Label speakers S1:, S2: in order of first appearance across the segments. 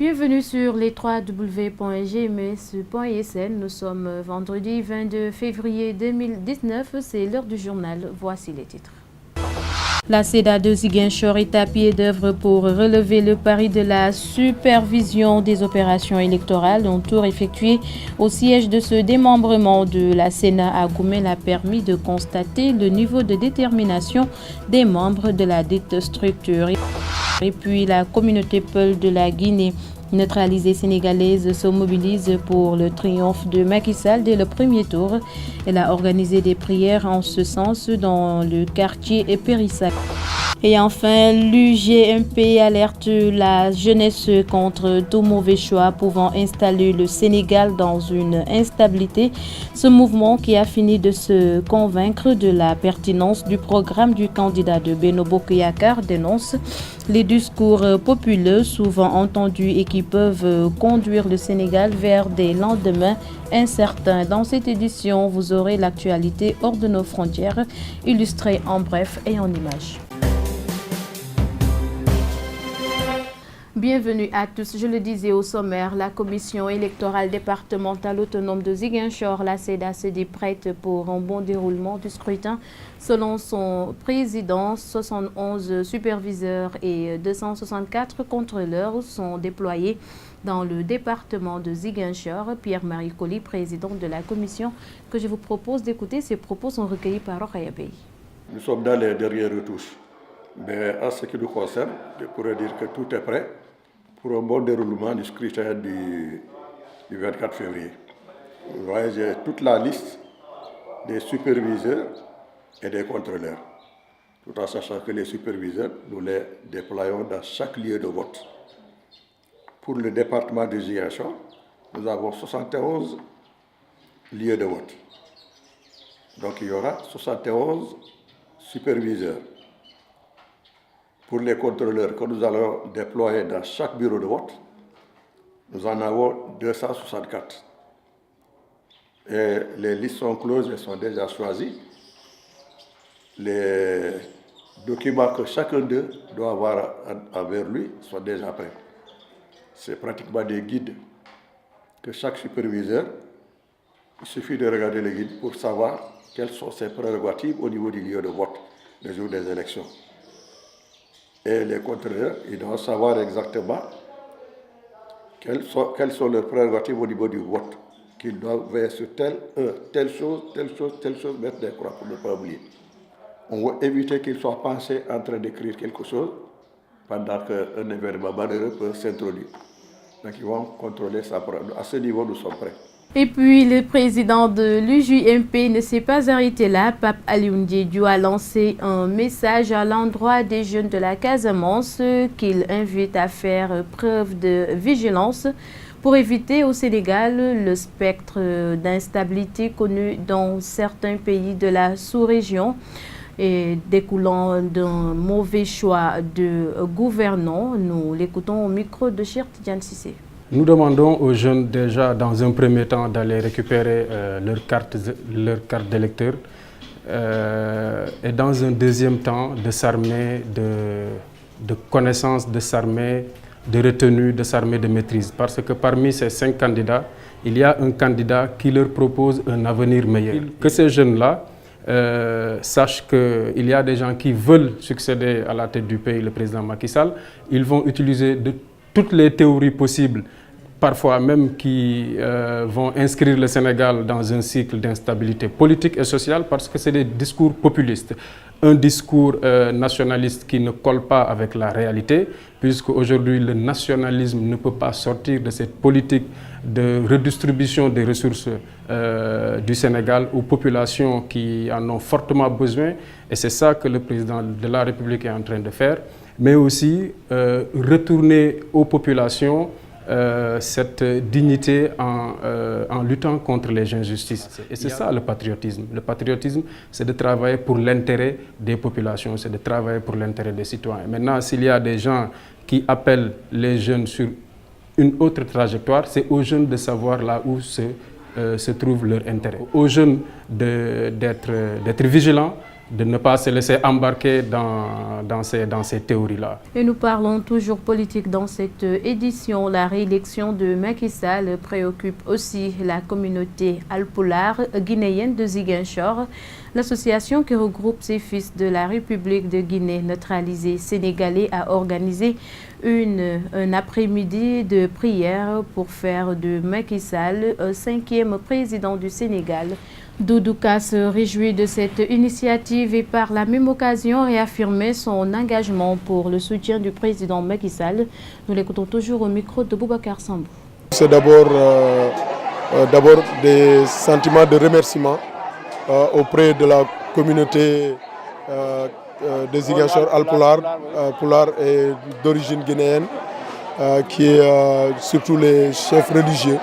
S1: Bienvenue sur les www.gms.sn. Nous sommes vendredi 22 février 2019. C'est l'heure du journal. Voici les titres. La CEDA de Ziguinchor est à pied d'œuvre pour relever le pari de la supervision des opérations électorales. Un tour effectué au siège de ce démembrement de la Sénat à Goumel a permis de constater le niveau de détermination des membres de la dite structure. Et puis la communauté Peul de la Guinée neutralisée sénégalaise se mobilise pour le triomphe de Macky Sall dès le premier tour. Elle a organisé des prières en ce sens dans le quartier Périssa. Et enfin, l'UGMP alerte la jeunesse contre tout mauvais choix pouvant installer le Sénégal dans une instabilité. Ce mouvement qui a fini de se convaincre de la pertinence du programme du candidat de Benno Bokk Yakaar dénonce les discours populaires souvent entendus et qui peuvent conduire le Sénégal vers des lendemains incertains. Dans cette édition, vous aurez l'actualité hors de nos frontières, illustrée en bref et en images. Bienvenue à tous. Je le disais au sommaire, la commission électorale départementale autonome de Ziguinchor, la CEDA, se dit prête pour un bon déroulement du scrutin. Selon son président, 71 superviseurs et 264 contrôleurs sont déployés dans le département de Ziguinchor. Pierre-Marie Colly, président de la commission, que je vous propose d'écouter. Ses propos sont recueillis par Rokhaya Bey.
S2: Nous sommes dans les dernières retouches. Mais en ce qui nous concerne, je pourrais dire que tout est prêt pour un bon déroulement du scrutin du 24 février. Vous voyez, j'ai toute la liste des superviseurs et des contrôleurs. Tout en sachant que les superviseurs, nous les déployons dans chaque lieu de vote. Pour le département de Ziguinchor, nous avons 71 lieux de vote. Donc il y aura 71 superviseurs. Pour les contrôleurs que nous allons déployer dans chaque bureau de vote, nous en avons 264. Et les listes sont closes et sont déjà choisies. Les documents que chacun d'eux doit avoir envers lui sont déjà prêts. C'est pratiquement des guides que chaque superviseur, il suffit de regarder les guides pour savoir quelles sont ses prérogatives au niveau du lieu de vote le jour des élections. Et les contrôleurs, ils doivent savoir exactement quelles sont leurs prérogatives au niveau du vote, qu'ils doivent veiller sur telle chose, mettre des croix pour ne pas oublier. On va éviter qu'ils soient pensés en train d'écrire quelque chose pendant qu'un événement malheureux peut s'introduire. Donc ils vont contrôler ça. À ce niveau, nous sommes prêts.
S1: Et puis, le président de l'UJMP ne s'est pas arrêté là. Pape Alioune Diédhiou a lancé un message à l'endroit des jeunes de la Casamance qu'il invite à faire preuve de vigilance pour éviter au Sénégal le spectre d'instabilité connu dans certains pays de la sous-région et découlant d'un mauvais choix de gouvernants. Nous l'écoutons au micro de Cheikh Tidiane Cissé.
S3: Nous demandons aux jeunes déjà dans un premier temps d'aller récupérer leur carte d'électeur et dans un deuxième temps de s'armer de connaissances, de s'armer de retenue, de s'armer de maîtrise. Parce que parmi ces 5 candidats, il y a un candidat qui leur propose un avenir meilleur. Que ces jeunes-là sachent qu'il y a des gens qui veulent succéder à la tête du pays, le président Macky Sall. Ils vont utiliser de toutes les théories possibles, parfois même qui vont inscrire le Sénégal dans un cycle d'instabilité politique et sociale parce que c'est des discours populistes. Un discours nationaliste qui ne colle pas avec la réalité, puisque aujourd'hui le nationalisme ne peut pas sortir de cette politique de redistribution des ressources du Sénégal aux populations qui en ont fortement besoin. Et c'est ça que le président de la République est en train de faire. Mais aussi retourner aux populations cette dignité en luttant contre les injustices. Et c'est ça le patriotisme. Le patriotisme, c'est de travailler pour l'intérêt des populations, c'est de travailler pour l'intérêt des citoyens. Maintenant, s'il y a des gens qui appellent les jeunes sur une autre trajectoire, c'est aux jeunes de savoir là où se trouve leur intérêt. Aux jeunes d'être vigilants, de ne pas se laisser embarquer dans ces théories-là.
S1: Et nous parlons toujours politique dans cette édition. La réélection de Macky Sall préoccupe aussi la communauté alpulaar guinéenne de Ziguinchor. L'association qui regroupe ces fils de la République de Guinée neutralisés sénégalais a organisé un après-midi de prière pour faire de Macky Sall un 5e président du Sénégal. Doudou Ka se réjouit de cette initiative et par la même occasion réaffirmé son engagement pour le soutien du président Macky Sall. Nous l'écoutons toujours au micro de Boubacar Sambou.
S4: C'est d'abord des sentiments de remerciement auprès de la communauté de Ziguinchor alpulaar, pulaar et d'origine guinéenne, qui est surtout les chefs religieux,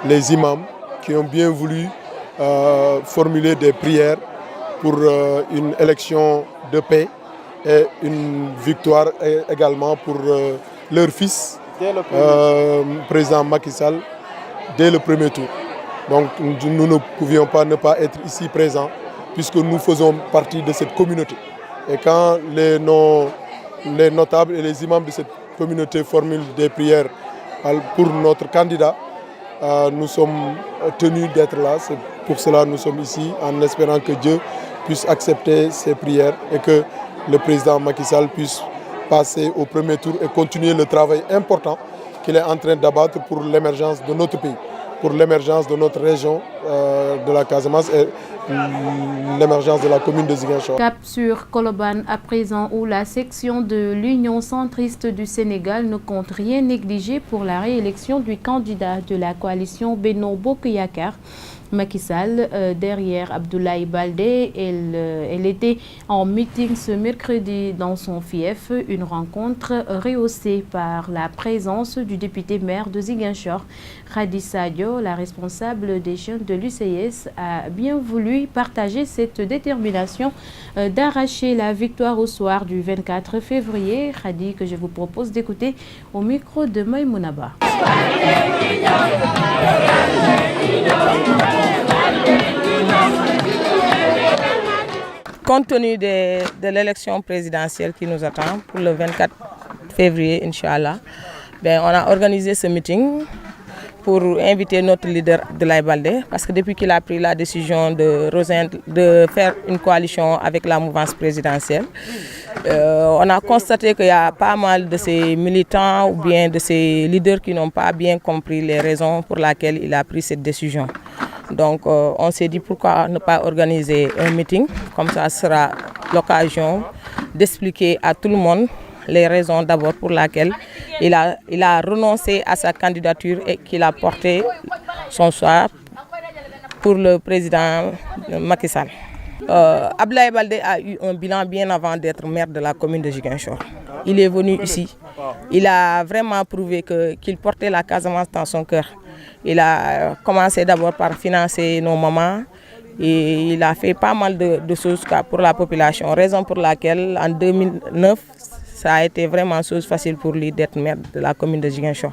S4: les imams, qui ont bien voulu formuler des prières pour une élection de paix et une victoire également pour leur fils, président Macky Sall, dès le premier tour. Donc nous ne pouvions pas ne pas être ici présents puisque nous faisons partie de cette communauté. Et quand les notables et les imams de cette communauté formulent des prières pour notre candidat, nous sommes tenus d'être là. C'est pour cela que nous sommes ici, en espérant que Dieu puisse accepter ces prières et que le président Macky Sall puisse passer au premier tour et continuer le travail important qu'il est en train d'abattre pour l'émergence de notre pays, pour l'émergence de notre région de la Casamance et l'émergence de la commune de Ziguinchor.
S1: Cap sur Colobane à présent, où la section de l'Union centriste du Sénégal ne compte rien négliger pour la réélection du candidat de la coalition Benno Bokk Yakaar. Macky Sall, derrière Abdoulaye Baldé, elle était en meeting ce mercredi dans son fief, une rencontre rehaussée par la présence du député maire de Ziguinchor. Khady Sadio, la responsable des jeunes de l'UCS, a bien voulu partager cette détermination d'arracher la victoire au soir du 24 février. Khady, que je vous propose d'écouter au micro de Maïmouna Ba.
S5: Compte tenu de l'élection présidentielle qui nous attend pour le 24 février, Inch'Allah, on a organisé ce meeting pour inviter notre leader Abdoulaye Baldé, parce que depuis qu'il a pris la décision de faire une coalition avec la mouvance présidentielle, on a constaté qu'il y a pas mal de ces militants ou bien de ces leaders qui n'ont pas bien compris les raisons pour lesquelles il a pris cette décision. Donc on s'est dit pourquoi ne pas organiser un meeting, comme ça sera l'occasion d'expliquer à tout le monde les raisons d'abord pour lesquelles il a renoncé à sa candidature et qu'il a porté son choix pour le président Macky Sall. Abdoulaye Baldé a eu un bilan bien avant d'être maire de la commune de Ziguinchor. Il est venu ici, il a vraiment prouvé qu'il portait la Casamance dans son cœur. Il a commencé d'abord par financer nos mamans et il a fait pas mal de choses pour la population, raison pour laquelle en 2009, ça a été vraiment chose facile pour lui d'être maire de la commune de Ziguinchor.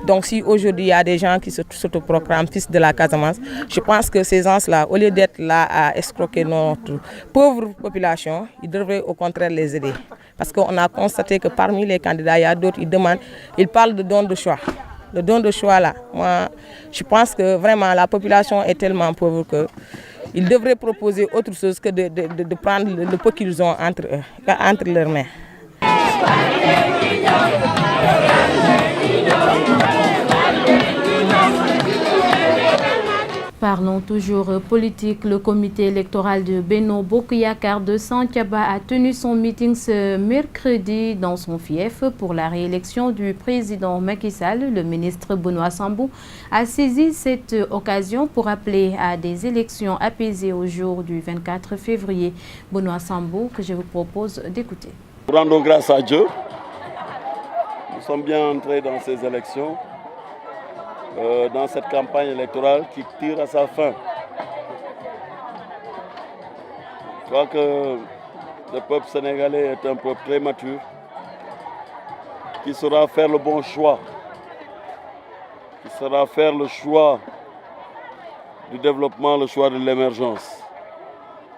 S5: Donc si aujourd'hui il y a des gens qui s'autoproclament fils de la Casamance, je pense que ces gens-là, au lieu d'être là à escroquer notre pauvre population, ils devraient au contraire les aider. Parce qu'on a constaté que parmi les candidats, il y a d'autres, ils parlent de don de choix. Le don de choix là, moi je pense que vraiment la population est tellement pauvre qu'ils devraient proposer autre chose que de prendre le peu qu'ils ont entre leurs mains.
S1: Parlons toujours politique. Le comité électoral de Benno Bokk Yakaar de Santhiaba a tenu son meeting ce mercredi dans son fief pour la réélection du président Macky Sall. Le ministre Benoît Sambou a saisi cette occasion pour appeler à des élections apaisées au jour du 24 février. Benoît Sambou, que je vous propose d'écouter.
S6: Rendons grâce à Dieu. Nous sommes bien entrés dans ces élections, dans cette campagne électorale qui tire à sa fin. Je crois que le peuple sénégalais est un peuple très mature, qui saura faire le bon choix, qui saura faire le choix du développement, le choix de l'émergence.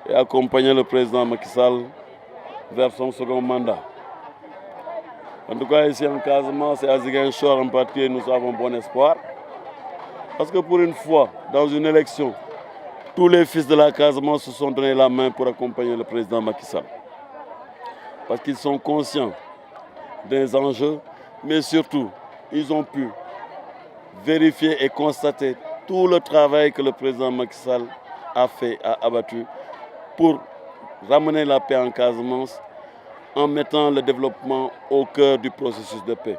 S6: et accompagner le président Macky Sall vers son second mandat. En tout cas, ici en Casamance et à Ziguinchor en particulier, nous avons bon espoir. Parce que pour une fois, dans une élection, tous les fils de la Casamance se sont donné la main pour accompagner le président Macky Sall. Parce qu'ils sont conscients des enjeux, mais surtout, ils ont pu vérifier et constater tout le travail que le président Macky Sall a fait, a abattu pour ramener la paix en Casamance en mettant le développement au cœur du processus de paix.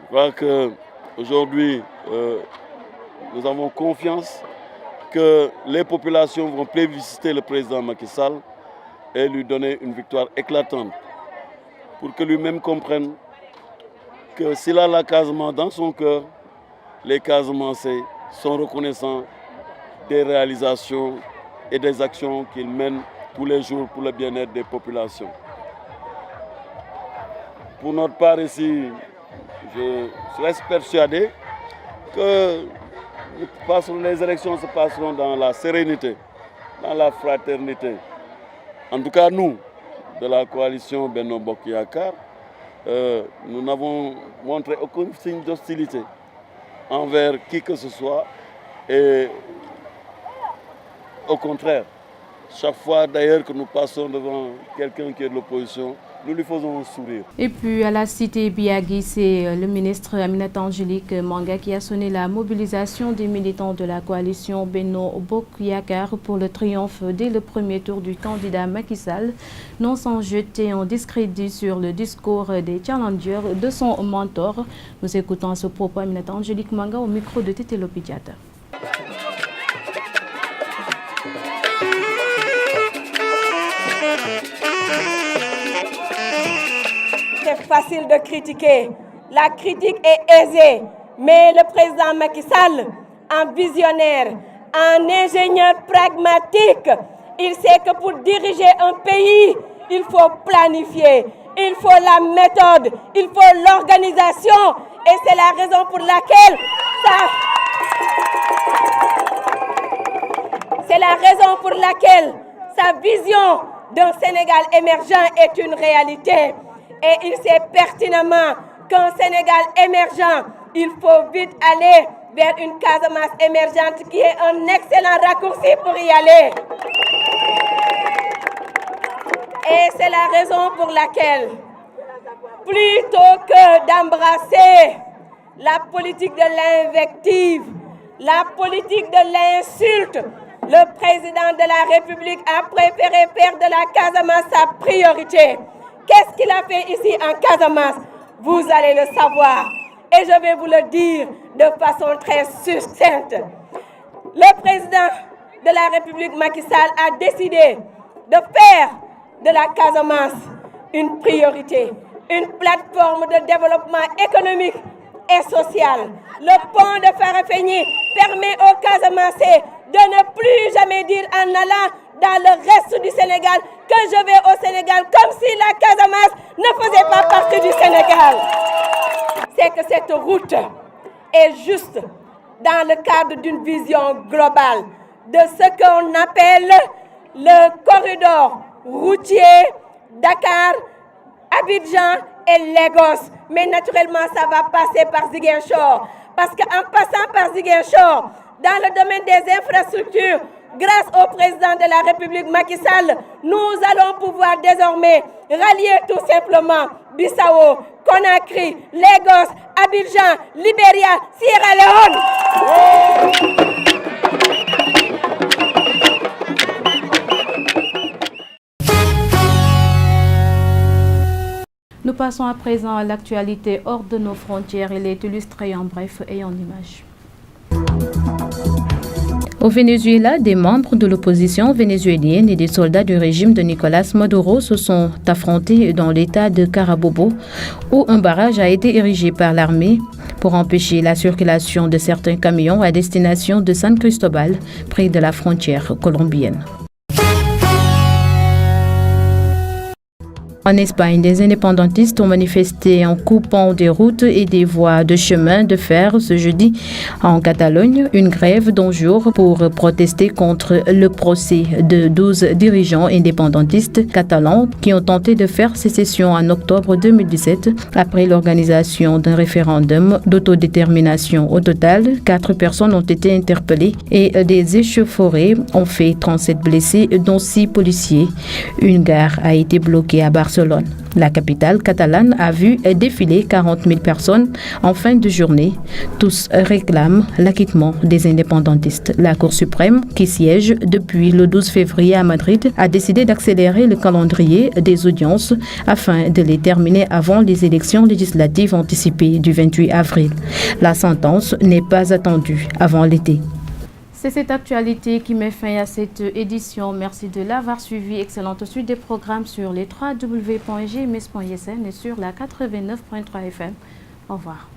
S6: Je crois qu'aujourd'hui, nous avons confiance que les populations vont plébisciter le président Macky Sall et lui donner une victoire éclatante pour que lui-même comprenne que s'il a la Casamance dans son cœur, les Casamancés sont reconnaissants des réalisations et des actions qu'il mène tous les jours pour le bien-être des populations. Pour notre part ici, je reste persuadé que les élections se passeront dans la sérénité, dans la fraternité. En tout cas, nous, de la coalition Benno Bokk Yakaar, nous n'avons montré aucun signe d'hostilité envers qui que ce soit. Et au contraire, chaque fois d'ailleurs que nous passons devant quelqu'un qui est de l'opposition, nous lui faisons un sourire.
S1: Et puis à la cité Biagui, c'est le ministre Aminata Angélique Manga qui a sonné la mobilisation des militants de la coalition Benno Bokk Yakaar pour le triomphe dès le premier tour du candidat Macky Sall, non sans jeter en discrédit sur le discours des challengers de son mentor. Nous écoutons à ce propos Aminata Angélique Manga au micro de Tété Lopidiata.
S7: C'est facile de critiquer. La critique est aisée. Mais le président Macky Sall, un visionnaire, un ingénieur pragmatique, il sait que pour diriger un pays, il faut planifier, il faut la méthode, il faut l'organisation. Et c'est la raison pour laquelle sa vision d'un Sénégal émergent est une réalité. Et il sait pertinemment qu'un Sénégal émergent, il faut vite aller vers une Casamance émergente qui est un excellent raccourci pour y aller. Et c'est la raison pour laquelle, plutôt que d'embrasser la politique de l'invective, la politique de l'insulte, le président de la République a préféré faire de la Casamance sa priorité. Qu'est-ce qu'il a fait ici en Casamance? Vous allez le savoir. Et je vais vous le dire de façon très succincte. Le président de la République Macky Sall a décidé de faire de la Casamance une priorité, une plateforme de développement économique et social. Le pont de Farafenni permet aux Casamancés de ne plus jamais dire en allant dans le reste du Sénégal que je vais au Sénégal, comme si la Casamance ne faisait pas partie du Sénégal. C'est que cette route est juste dans le cadre d'une vision globale de ce qu'on appelle le corridor routier Dakar, Abidjan et Lagos. Mais naturellement, ça va passer par Ziguinchor. Parce qu'en passant par Ziguinchor, dans le domaine des infrastructures, grâce au président de la République Macky Sall, nous allons pouvoir désormais rallier tout simplement Bissau, Conakry, Lagos, Abidjan, Libéria, Sierra Leone.
S1: Nous passons à présent à l'actualité hors de nos frontières. Elle est illustrée en bref et en images. Au Venezuela, des membres de l'opposition vénézuélienne et des soldats du régime de Nicolás Maduro se sont affrontés dans l'état de Carabobo, où un barrage a été érigé par l'armée pour empêcher la circulation de certains camions à destination de San Cristobal, près de la frontière colombienne. En Espagne, des indépendantistes ont manifesté en coupant des routes et des voies de chemin de fer ce jeudi en Catalogne, une grève d'un jour pour protester contre le procès de 12 dirigeants indépendantistes catalans qui ont tenté de faire sécession en octobre 2017 après l'organisation d'un référendum d'autodétermination. Au total, 4 personnes ont été interpellées et des échauffourées ont fait 37 blessés, dont 6 policiers. Une gare a été bloquée à Barcelone. La capitale catalane a vu défiler 40 000 personnes en fin de journée. Tous réclament l'acquittement des indépendantistes. La Cour suprême, qui siège depuis le 12 février à Madrid, a décidé d'accélérer le calendrier des audiences afin de les terminer avant les élections législatives anticipées du 28 avril. La sentence n'est pas attendue avant l'été. C'est cette actualité qui met fin à cette édition. Merci de l'avoir suivi. Excellente suite des programmes sur les www.gms.sn et sur la 89.3 FM. Au revoir.